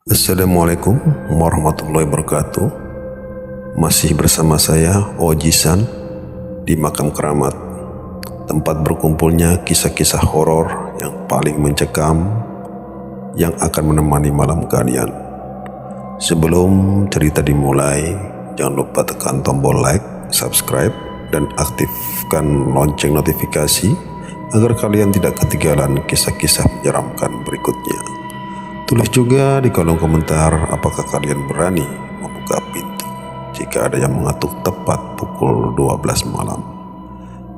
Assalamualaikum warahmatullahi wabarakatuh. Masih bersama saya Ojisan di Makam Keramat, tempat berkumpulnya kisah-kisah horor yang paling mencekam yang akan menemani malam kalian. Sebelum cerita dimulai, jangan lupa tekan tombol like, subscribe, dan aktifkan lonceng notifikasi agar kalian tidak ketinggalan kisah-kisah menyeramkan berikutnya. Tulis juga di kolom komentar apakah kalian berani membuka pintu jika ada yang mengetuk tepat pukul 12 malam.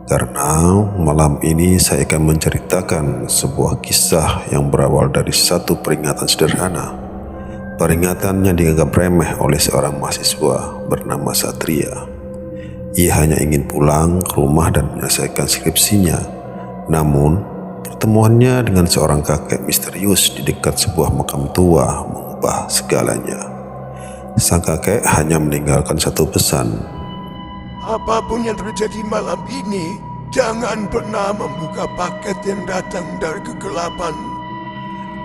Karena malam ini saya akan menceritakan sebuah kisah yang berawal dari satu peringatan sederhana. Peringatan yang dianggap remeh oleh seorang mahasiswa bernama Satria. Ia hanya ingin pulang ke rumah dan menyelesaikan skripsinya. Namun pertemuannya dengan seorang kakek misterius di dekat sebuah makam tua mengubah segalanya. Sang kakek hanya meninggalkan satu pesan. Apapun yang terjadi malam ini, jangan pernah membuka paket yang datang dari kegelapan.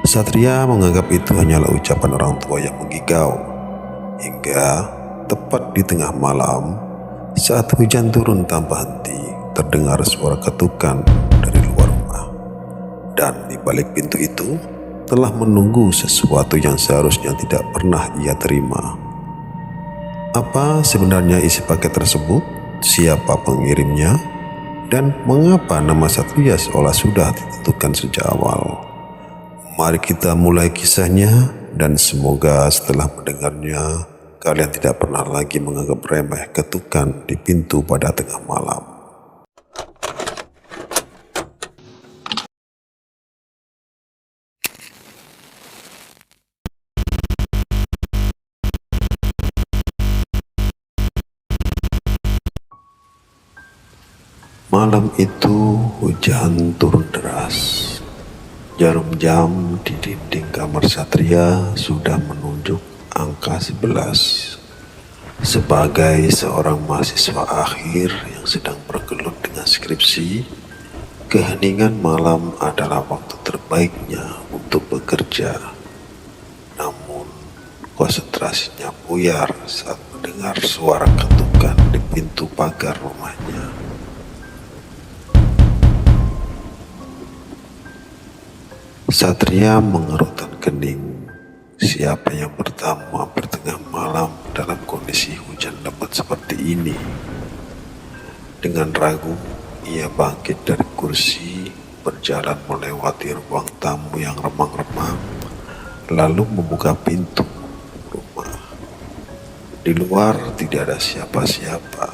Satria menganggap itu hanyalah ucapan orang tua yang menggigau. Hingga tepat di tengah malam, saat hujan turun tanpa henti, terdengar suara ketukan dari luar rumah. Dan di balik pintu itu telah menunggu sesuatu yang seharusnya tidak pernah ia terima. Apa sebenarnya isi paket tersebut? Siapa pengirimnya? Dan mengapa nama Satria seolah sudah ditentukan sejak awal? Mari kita mulai kisahnya, dan semoga setelah mendengarnya kalian tidak pernah lagi menganggap remeh ketukan di pintu pada tengah malam. Malam itu hujan turun deras. Jarum jam di dinding kamar Satria sudah menunjuk angka 11. Sebagai seorang mahasiswa akhir yang sedang bergelut dengan skripsi, keheningan malam adalah waktu terbaiknya untuk bekerja. Namun konsentrasinya buyar saat mendengar suara ketukan di pintu pagar rumahnya. Satria mengerutkan kening. Siapa yang bertamu hampir tengah malam dalam kondisi hujan lebat seperti ini? Dengan ragu, ia bangkit dari kursi, berjalan melewati ruang tamu yang remang-remang, lalu membuka pintu rumah. Di luar tidak ada siapa-siapa,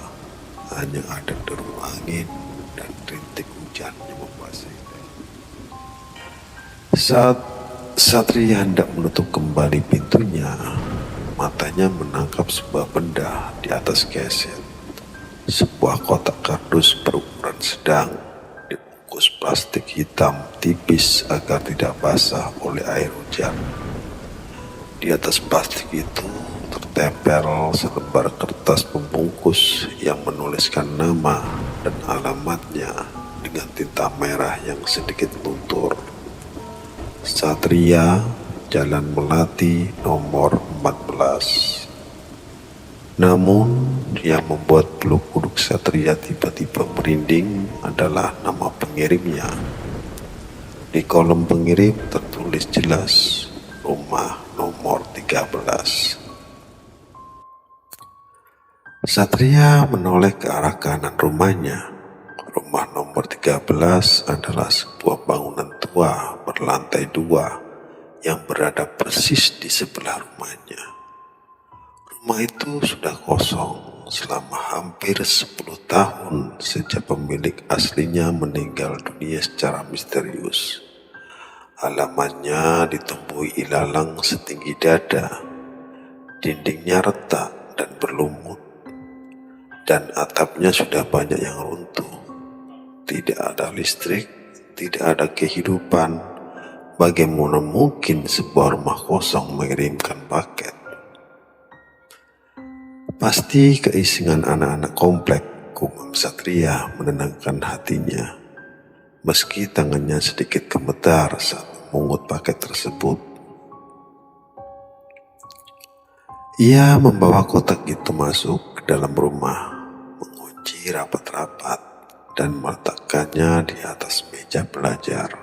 hanya ada deru angin dan rintik hujan yang membasahi. Saat Satria hendak menutup kembali pintunya, matanya menangkap sebuah benda di atas keset. Sebuah kotak kardus berukuran sedang, dibungkus plastik hitam tipis agar tidak basah oleh air hujan. Di atas plastik itu tertempel selembar kertas pembungkus yang menuliskan nama dan alamatnya dengan tinta merah yang sedikit luntur. Satria, Jalan Melati nomor 14. Namun yang membuat bulu kuduk Satria tiba-tiba merinding adalah nama pengirimnya. Di kolom pengirim tertulis jelas, rumah nomor 13. Satria menoleh ke arah kanan rumahnya. Rumah nomor 13 adalah sebuah bangunan tua berlantai 2 yang berada persis di sebelah rumahnya. Rumah itu sudah kosong selama hampir 10 tahun sejak pemilik aslinya meninggal dunia secara misterius. Halamannya ditumbuhi ilalang setinggi dada, dindingnya retak dan berlumut, dan atapnya sudah banyak yang runtuh. Tidak ada listrik, tidak ada kehidupan. Bagaimana mungkin sebuah rumah kosong mengirimkan paket? Pasti keisengan anak-anak komplek, gumam Satria menenangkan hatinya. Meski tangannya sedikit gemetar saat memungut paket tersebut. Ia membawa kotak itu masuk ke dalam rumah, mengunci rapat-rapat, dan meletakkannya di atas meja belajar.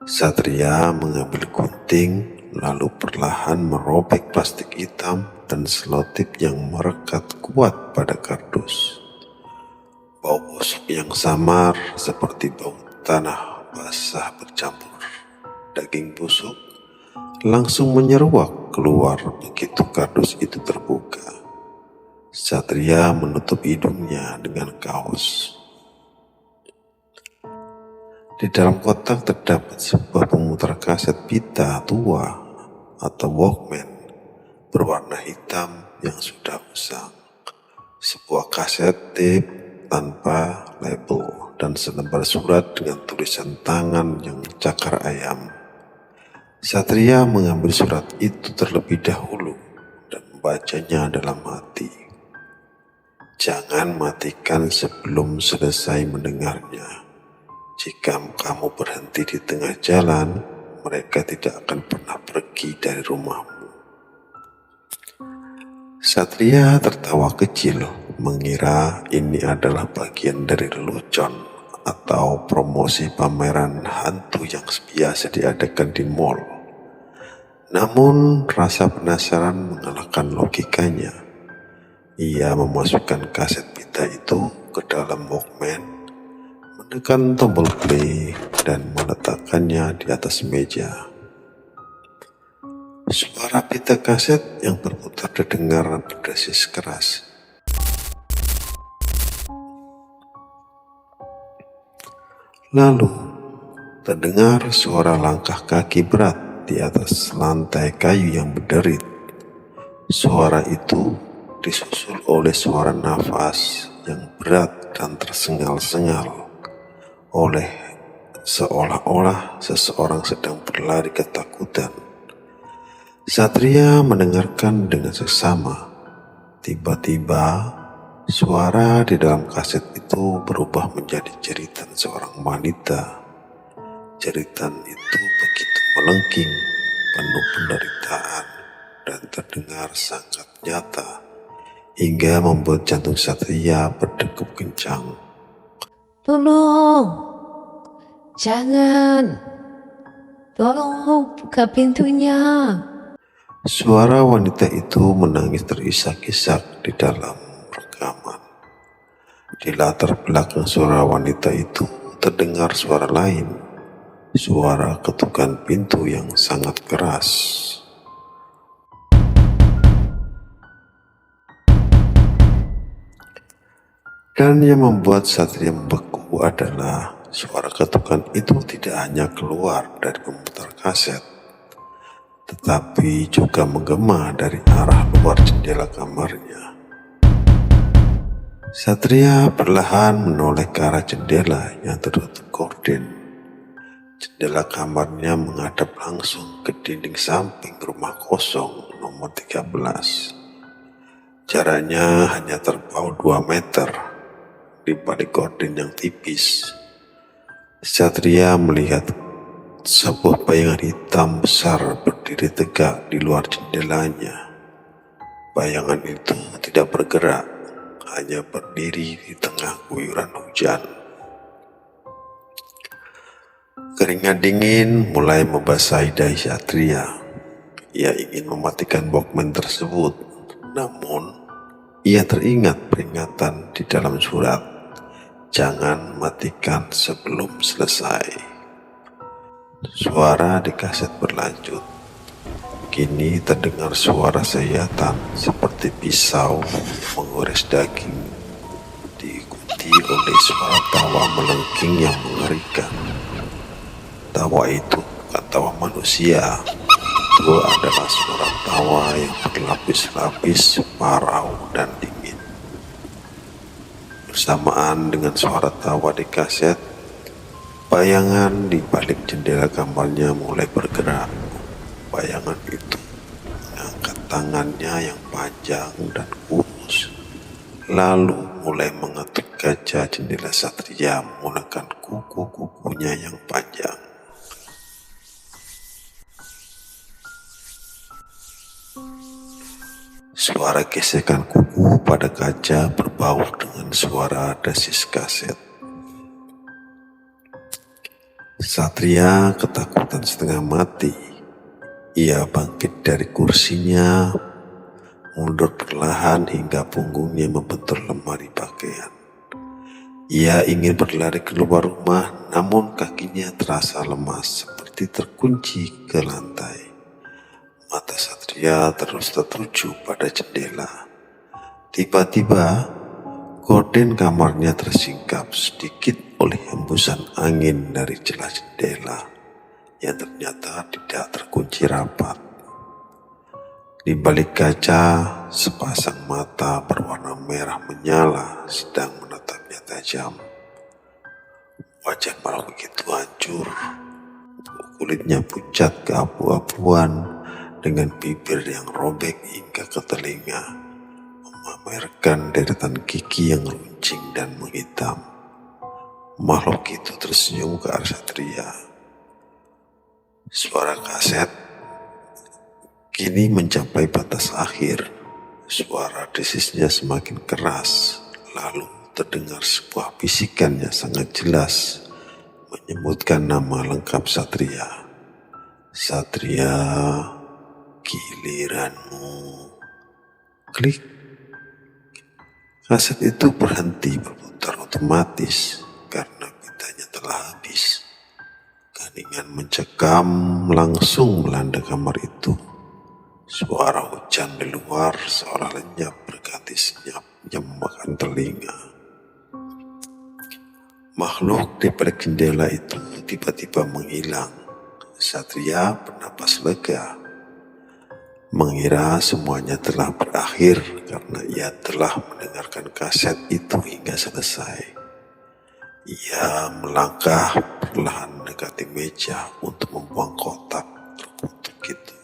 Satria mengambil gunting, lalu perlahan merobek plastik hitam dan selotip yang merekat kuat pada kardus. Bau busuk yang samar seperti bau tanah basah bercampur daging busuk langsung menyeruak keluar begitu kardus itu terbuka. Satria menutup hidungnya dengan kaos. Di dalam kotak terdapat sebuah pemutar kaset pita tua atau Walkman berwarna hitam yang sudah usang. Sebuah kaset tape tanpa label dan selembar surat dengan tulisan tangan yang cakar ayam. Satria mengambil surat itu terlebih dahulu dan membacanya dalam hati. Jangan matikan sebelum selesai mendengarnya. Jika kamu berhenti di tengah jalan, mereka tidak akan pernah pergi dari rumahmu. Satria tertawa kecil, mengira ini adalah bagian dari lelucon atau promosi pameran hantu yang biasa diadakan di mall. Namun rasa penasaran mengalahkan logikanya. Ia memasukkan kaset pita itu ke dalam Walkman, menekan tombol play, dan meletakkannya di atas meja. Suara pita kaset yang berputar terdengar berdesis keras. Lalu terdengar suara langkah kaki berat di atas lantai kayu yang berderit. Suara itu disusul oleh suara nafas yang berat dan tersengal-sengal, oleh seolah-olah seseorang sedang berlari ketakutan. Satria mendengarkan dengan seksama. Tiba-tiba suara di dalam kaset itu berubah menjadi jeritan seorang wanita. Jeritan itu begitu melengking, penuh penderitaan, dan terdengar sangat nyata, hingga membuat jantung Satria berdegup kencang. Tolong, jangan, tolong buka pintunya. Suara wanita itu menangis terisak-isak di dalam rekaman. Di latar belakang suara wanita itu terdengar suara lain. Suara ketukan pintu yang sangat keras. Dan yang membuat Satria membeku adalah suara ketukan itu tidak hanya keluar dari pemutar kaset, tetapi juga menggema dari arah luar jendela kamarnya. Satria perlahan menoleh ke arah jendela yang tertutup gorden. Jendela kamarnya menghadap langsung ke dinding samping rumah kosong nomor 13. Jaraknya hanya terpaut 2 meter di balik gorden yang tipis. Satria melihat sebuah bayangan hitam besar berdiri tegak di luar jendelanya. Bayangan itu tidak bergerak, hanya berdiri di tengah guyuran hujan. Keringat dingin mulai membasahi dahi Satria. Ia ingin mematikan Walkman tersebut, namun ia teringat peringatan di dalam surat. Jangan matikan sebelum selesai. Suara di kaset berlanjut. Kini terdengar suara sayatan seperti pisau menggores daging, diikuti oleh suara tawa melengking yang mengerikan. Tawa itu bukan tawa manusia, itu adalah suara tawa yang berlapis-lapis, parau dan dingin. Bersamaan dengan suara tawa di kaset, bayangan di balik jendela kamarnya mulai bergerak. Bayangan itu mengangkat tangannya yang panjang dan kurus, lalu mulai mengetuk kaca jendela Satria menggunakan kuku-kukunya yang panjang. Suara gesekan kuku pada kaca berbau dengan suara desis kaset. Satria ketakutan setengah mati. Ia bangkit dari kursinya, mundur perlahan hingga punggungnya membentur lemari pakaian. Ia ingin berlari keluar rumah, namun kakinya terasa lemas seperti terkunci ke lantai. Mata Satria terus tertuju pada jendela. Tiba-tiba, gorden kamarnya tersingkap sedikit oleh hembusan angin dari celah jendela yang ternyata tidak terkunci rapat. Di balik kaca, sepasang mata berwarna merah menyala sedang menatapnya tajam. Wajah makhluk itu hancur, kulitnya pucat keabu-abuan dengan bibir yang robek hingga ke telinga, memamerkan deretan gigi yang runcing dan menghitam. Makhluk itu tersenyum ke arah Satria. Suara kaset kini mencapai batas akhir. Suara desisnya semakin keras, lalu terdengar sebuah bisikan yang sangat jelas menyebutkan nama lengkap Satria. Satria, giliranmu. Klik. Kaset itu berhenti berputar otomatis karena pitanya telah habis. Keheningan mencekam langsung melanda kamar itu. Suara hujan di luar seolah lenyap berganti senyap yang memakan telinga. Makhluk di balik jendela itu tiba-tiba menghilang. Satria bernapas lega, mengira semuanya telah berakhir karena ia telah mendengarkan kaset itu hingga selesai. Ia melangkah perlahan mendekati meja untuk membuang kotak terkutuk itu.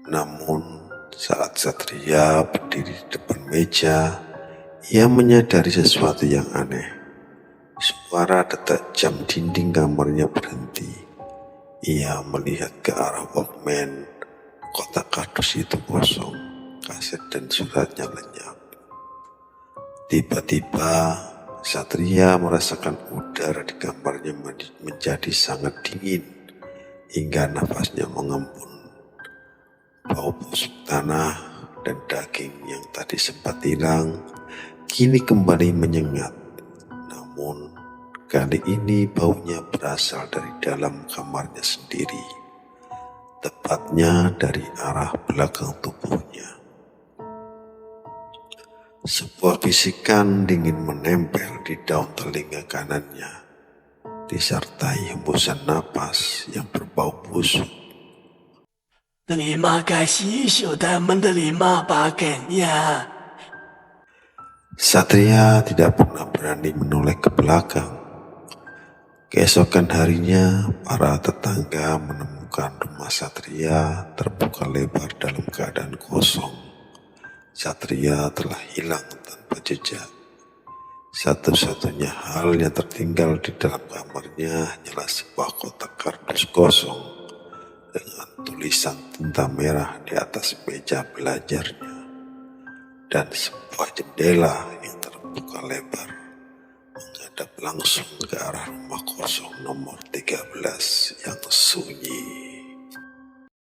Namun saat Satria berdiri di depan meja, ia menyadari sesuatu yang aneh. Suara detak jam dinding kamarnya berhenti. Ia melihat ke arah Walkman. Kotak kardus itu kosong, kaset dan suratnya lenyap. Tiba-tiba Satria merasakan udara di kamarnya menjadi sangat dingin hingga nafasnya mengembun. Bau busuk tanah dan daging yang tadi sempat hilang kini kembali menyengat. Namun kali ini baunya berasal dari dalam kamarnya sendiri, tepatnya dari arah belakang tubuhnya. Sebuah bisikan dingin menempel di daun telinga kanannya, disertai hembusan napas yang berbau busuk. Terima kasih sudah menerima paketnya. Satria tidak pernah berani menoleh ke belakang. Keesokan harinya, para tetangga menemukan rumah Satria terbuka lebar dalam keadaan kosong. Satria telah hilang tanpa jejak. Satu-satunya hal yang tertinggal di dalam kamarnya hanyalah sebuah kotak kardus kosong dengan tulisan tinta merah di atas meja belajarnya dan sebuah jendela yang terbuka lebar menghadap langsung ke arah rumah kosong nomor 13 yang sunyi.